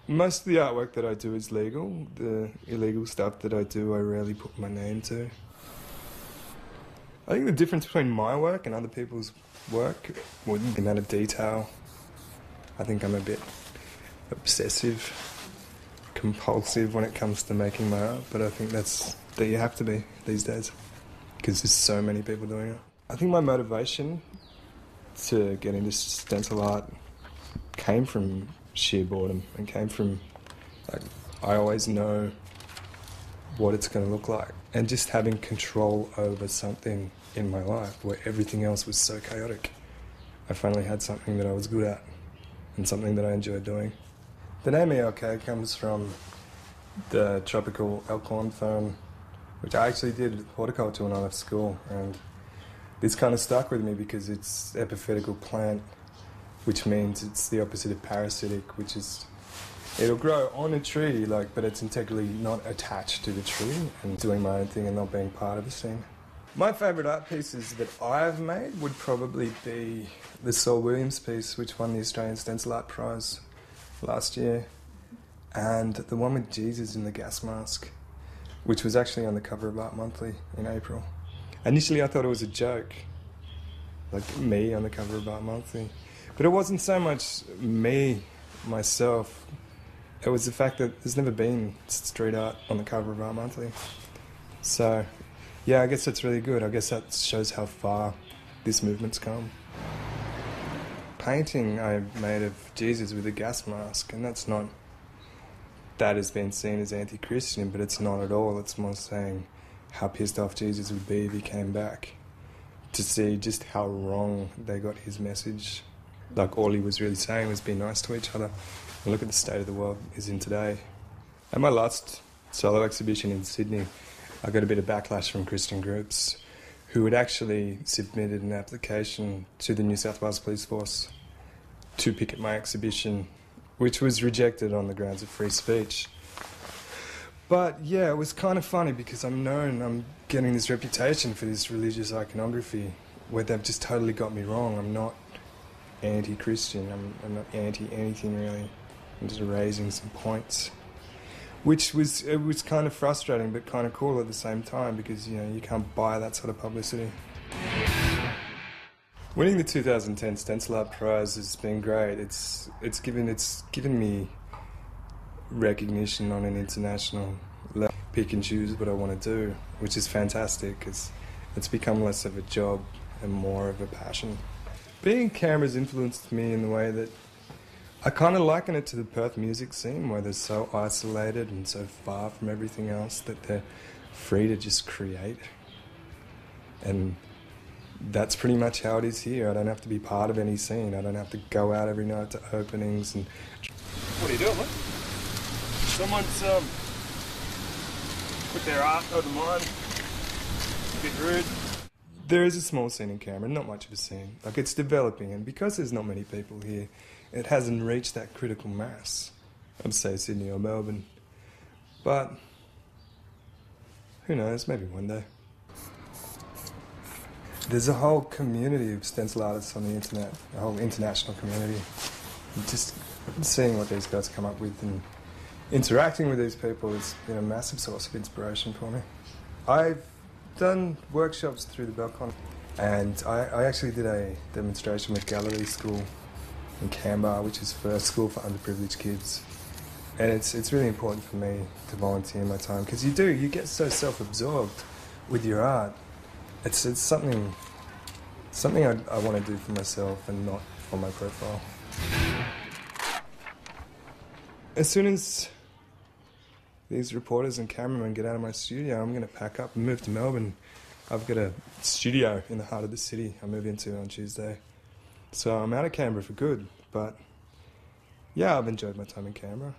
Most of the artwork that I do is legal. The illegal stuff that I do, I rarely put my name to. I think the difference between my work and other people's work, well, the amount of detail. I think I'm a bit obsessive, compulsive when it comes to making my art, but I think that you have to be these days because there's so many people doing it. I think my motivation to get into stencil art came from sheer boredom and came from, like, I always know what it's going to look like, and just having control over something in my life where everything else was so chaotic. I finally had something that I was good at and something that I enjoyed doing. The name ELK comes from the tropical elkhorn fern, which I actually did horticulture when I left school, and this kind of stuck with me because it's epiphytical plant, which means it's the opposite of parasitic, which is it'll grow on a tree, but it's integrally not attached to the tree and doing my own thing and not being part of the scene. My favourite art pieces that I've made would probably be the Saul Williams piece, which won the Australian Stencil Art Prize last year, and the one with Jesus in the gas mask, which was actually on the cover of Art Monthly in April. Initially I thought it was a joke, like me on the cover of Art Monthly. But it wasn't so much me, myself, it was the fact that there's never been street art on the cover of Art Monthly. So, yeah, I guess that's really good. I guess that shows how far this movement's come. Painting I made of Jesus with a gas mask, and that has been seen as anti-Christian, but it's not at all. It's more saying how pissed off Jesus would be if he came back, to see just how wrong they got his message. Like, all he was really saying was be nice to each other. And look at the state of the world is in today. At my last solo exhibition in Sydney, I got a bit of backlash from Christian groups who had actually submitted an application to the New South Wales Police Force to picket my exhibition, which was rejected on the grounds of free speech. But yeah, it was kind of funny because I'm getting this reputation for this religious iconography where they've just totally got me wrong. I'm not anti-Christian, I'm not anti-anything really. I'm just raising some points. It was kind of frustrating but kind of cool at the same time because, you can't buy that sort of publicity. Winning the 2010 Stencil Art Prize has been great. It's given me recognition on an international level. Pick and choose what I want to do, which is fantastic because it's become less of a job and more of a passion. Being in Canberra's influenced me in the way that I kind of liken it to the Perth music scene, where they're so isolated and so far from everything else that they're free to just create. And that's pretty much how it is here. I don't have to be part of any scene. I don't have to go out every night to openings. And what are you doing, mate? Someone's put their art over mine. A bit rude. There is a small scene in Canberra, not much of a scene. Like, it's developing, and because there's not many people here, it hasn't reached that critical mass of, say, Sydney or Melbourne. But who knows, maybe one day. There's a whole community of stencil artists on the internet, a whole international community. Just seeing what these guys come up with and interacting with these people has been a massive source of inspiration for me. I've done workshops through the Belcon, and I actually did a demonstration with Gallery School in Canberra, which is for a school for underprivileged kids. And it's really important for me to volunteer my time, because you get so self-absorbed with your art. It's something I want to do for myself and not for my profile. As soon as these reporters and cameramen get out of my studio, I'm going to pack up and move to Melbourne. I've got a studio in the heart of the city I move into on Tuesday. So I'm out of Canberra for good, but yeah, I've enjoyed my time in Canberra.